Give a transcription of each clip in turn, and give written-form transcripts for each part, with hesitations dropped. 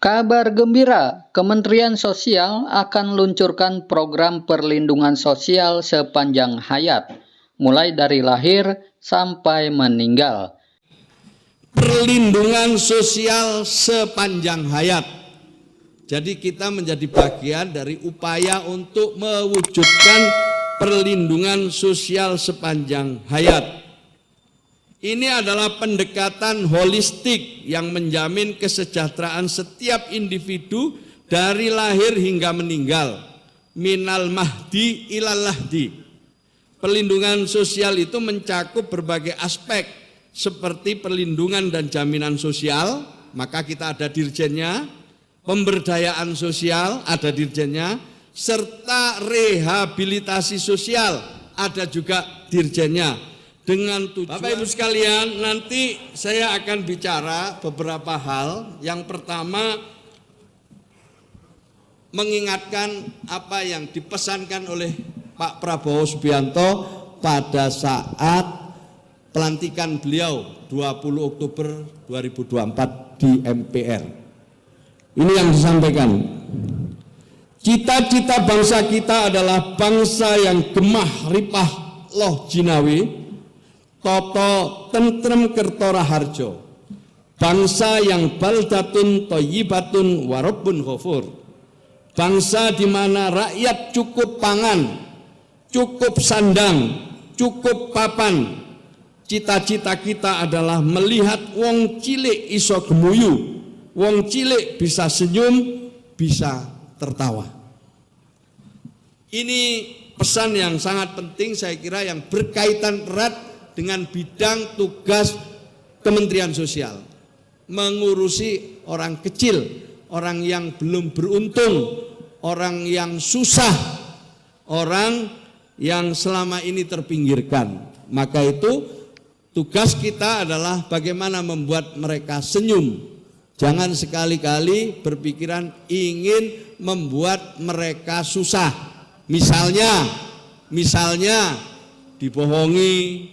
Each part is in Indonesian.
Kabar gembira, Kementerian Sosial akan luncurkan program perlindungan sosial sepanjang hayat, mulai dari lahir sampai meninggal. Perlindungan sosial sepanjang hayat. Jadi kita menjadi bagian dari upaya untuk mewujudkan perlindungan sosial sepanjang hayat. Ini adalah pendekatan holistik yang menjamin kesejahteraan setiap individu dari lahir hingga meninggal. Minal mahdi ilal lahdi. Perlindungan sosial itu mencakup berbagai aspek seperti perlindungan dan jaminan sosial, maka kita ada dirjennya, pemberdayaan sosial ada dirjennya, serta rehabilitasi sosial ada juga dirjennya. Dengan tujuan, Bapak Ibu sekalian, nanti saya akan bicara beberapa hal. Yang pertama, mengingatkan apa yang dipesankan oleh Pak Prabowo Subianto pada saat pelantikan beliau 20 Oktober 2024 di MPR. Ini yang disampaikan. Cita-cita bangsa kita adalah bangsa yang gemah ripah loh jinawi, toto tentrem kertora harjo, bangsa yang baldatun toyibatun warobun ghafur, bangsa di mana rakyat cukup pangan, cukup sandang, cukup papan. Cita-cita kita adalah melihat wong cilik iso gemuyu, wong cilik bisa senyum, bisa tertawa. Ini pesan yang sangat penting, saya kira, yang berkaitan erat dengan bidang tugas Kementerian Sosial, mengurusi orang kecil, orang yang belum beruntung, orang yang susah, orang yang selama ini terpinggirkan. Maka itu tugas kita adalah bagaimana membuat mereka senyum. Jangan sekali-kali berpikiran ingin membuat mereka susah. Misalnya dibohongi,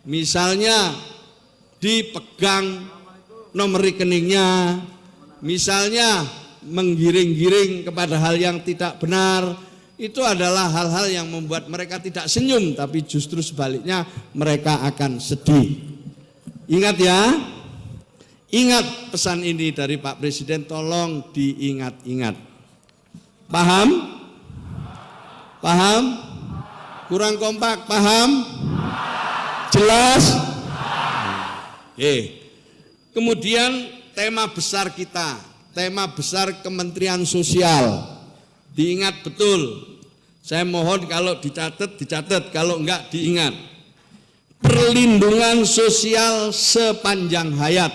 misalnya dipegang nomor rekeningnya, misalnya menggiring-giring kepada hal yang tidak benar. Itu adalah hal-hal yang membuat mereka tidak senyum, tapi justru sebaliknya mereka akan sedih. Ingat ya, ingat pesan ini dari Pak Presiden, tolong diingat-ingat. Paham? Paham? Kurang kompak, paham? Jelas? Oke. Kemudian tema besar kita, tema besar Kementerian Sosial. Diingat betul. Saya mohon kalau dicatat, kalau enggak diingat. Perlindungan sosial sepanjang hayat.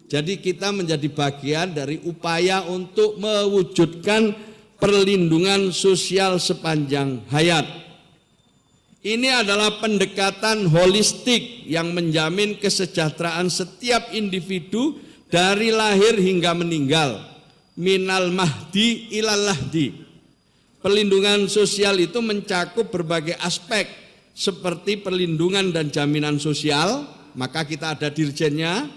Jadi kita menjadi bagian dari upaya untuk mewujudkan perlindungan sosial sepanjang hayat. Ini adalah pendekatan holistik yang menjamin kesejahteraan setiap individu dari lahir hingga meninggal. Minal mahdi ilal lahdi. Perlindungan sosial itu mencakup berbagai aspek seperti perlindungan dan jaminan sosial, maka kita ada dirjennya,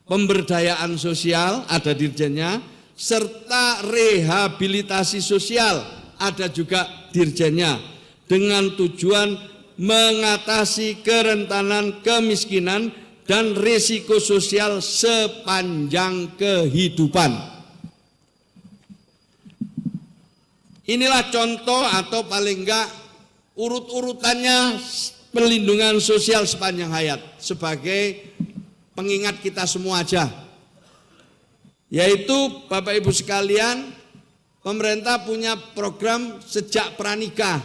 pemberdayaan sosial ada dirjennya, serta rehabilitasi sosial ada juga dirjennya, dengan tujuan mengatasi kerentanan kemiskinan dan risiko sosial sepanjang kehidupan. Inilah contoh atau paling enggak urut-urutannya perlindungan sosial sepanjang hayat sebagai pengingat kita semua aja. Yaitu Bapak Ibu sekalian, pemerintah punya program sejak pranikah.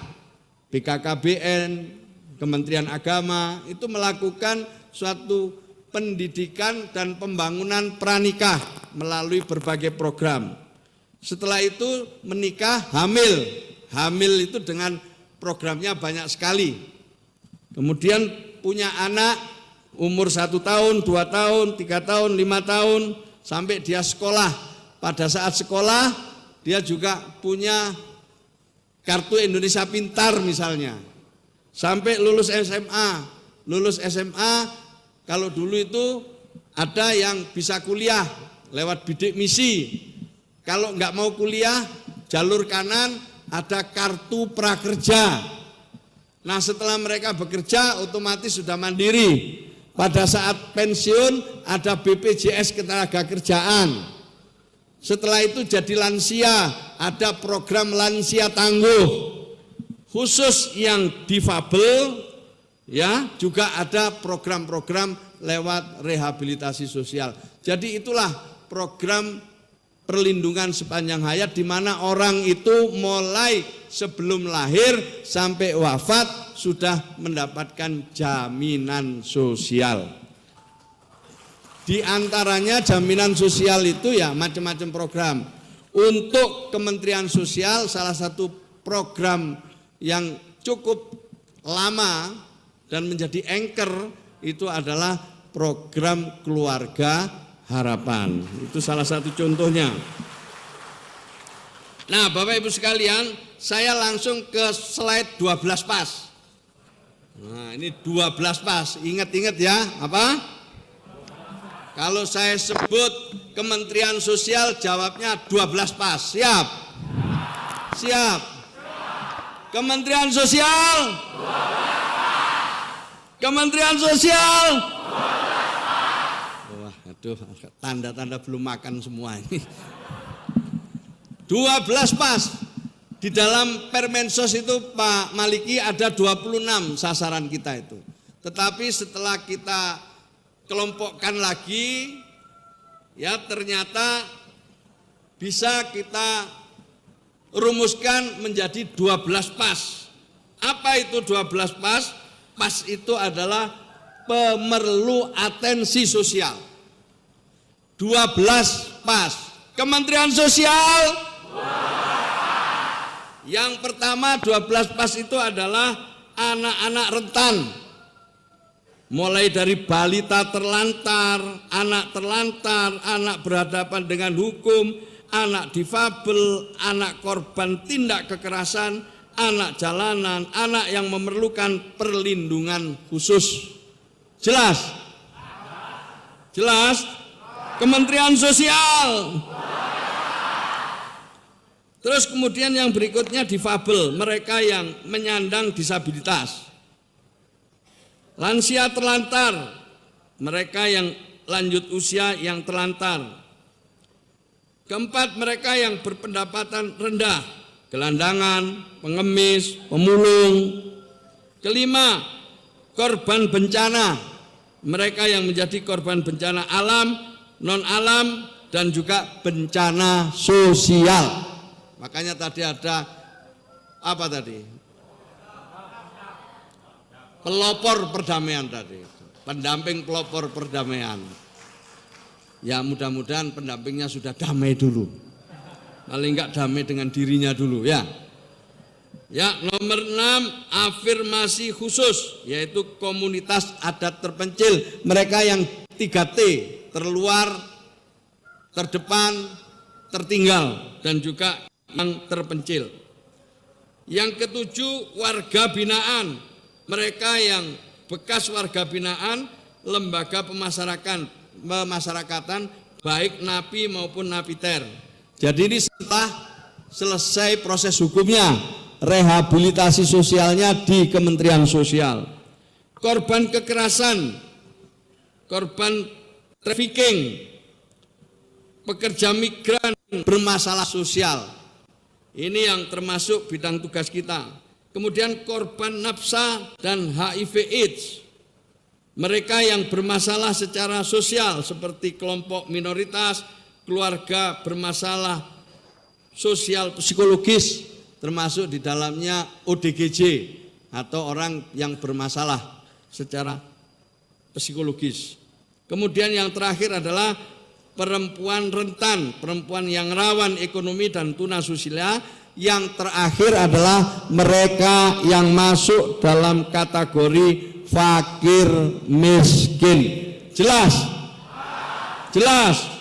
BKKBN, Kementerian Agama itu melakukan suatu pendidikan dan pembangunan pranikah melalui berbagai program. Setelah itu menikah, hamil itu dengan programnya banyak sekali. Kemudian punya anak umur 1 tahun, 2 tahun, 3 tahun, 5 tahun, sampai dia sekolah. Pada saat sekolah dia juga punya kartu Indonesia Pintar misalnya. Sampai lulus SMA, kalau dulu itu ada yang bisa kuliah lewat bidik misi. Kalau nggak mau kuliah, jalur kanan ada kartu prakerja. Nah, setelah mereka bekerja otomatis sudah mandiri. Pada saat pensiun ada BPJS Ketenagakerjaan. Setelah itu jadi lansia, ada program lansia tangguh. Khusus yang difabel, ya, juga ada program-program lewat rehabilitasi sosial. Jadi itulah program perlindungan sepanjang hayat, di mana orang itu mulai sebelum lahir sampai wafat sudah mendapatkan jaminan sosial. Di antaranya jaminan sosial itu ya macam-macam program. Untuk Kementerian Sosial salah satu program yang cukup lama dan menjadi anchor itu adalah program Keluarga Harapan. Itu salah satu contohnya. Nah, Bapak Ibu sekalian, saya langsung ke slide 12 pas. Nah, ini 12 pas. Ingat-ingat ya, apa? Kalau saya sebut Kementerian Sosial, jawabnya 12 pas. Siap? Siap. Kementerian Sosial? Kementerian Sosial? Wah, aduh, tanda-tanda belum makan semua ini. 12 pas. Di dalam Permensos itu Pak Maliki ada 26 sasaran kita itu. Tetapi setelah kita kelompokkan lagi, ya ternyata bisa kita rumuskan menjadi 12 pas. Apa itu 12 pas? Pas itu adalah pemerlu atensi sosial. 12 pas. Kementerian Sosial. Yang pertama 12 pas itu adalah anak-anak rentan. Mulai dari balita terlantar, anak berhadapan dengan hukum, anak difabel, anak korban tindak kekerasan, anak jalanan, anak yang memerlukan perlindungan khusus. Jelas? Jelas? Kementerian Sosial. Terus kemudian yang berikutnya difabel, mereka yang menyandang disabilitas. Lansia terlantar, mereka yang lanjut usia yang terlantar. Keempat, mereka yang berpendapatan rendah, gelandangan, pengemis, pemulung. Kelima, korban bencana, mereka yang menjadi korban bencana alam, non alam, dan juga bencana sosial. Makanya tadi ada apa tadi? Pelopor perdamaian tadi, pendamping pelopor perdamaian. Ya mudah-mudahan pendampingnya sudah damai dulu, paling enggak damai dengan dirinya dulu ya. Ya, nomor 6, afirmasi khusus, yaitu komunitas adat terpencil, mereka yang 3T, terluar, terdepan, tertinggal, dan juga yang terpencil. Yang ketujuh, warga binaan, mereka yang bekas warga binaan, lembaga pemasarakatan, baik napi maupun napiter. Jadi ini setelah selesai proses hukumnya, rehabilitasi sosialnya di Kementerian Sosial. Korban kekerasan, korban trafficking, pekerja migran bermasalah sosial. Ini yang termasuk bidang tugas kita. Kemudian korban nafsa dan HIV/AIDS, mereka yang bermasalah secara sosial seperti kelompok minoritas, keluarga bermasalah sosial psikologis, termasuk di dalamnya ODGJ atau orang yang bermasalah secara psikologis. Kemudian yang terakhir adalah perempuan rentan, perempuan yang rawan ekonomi dan tunasusila. Yang terakhir adalah mereka yang masuk dalam kategori fakir miskin. Jelas? Jelas?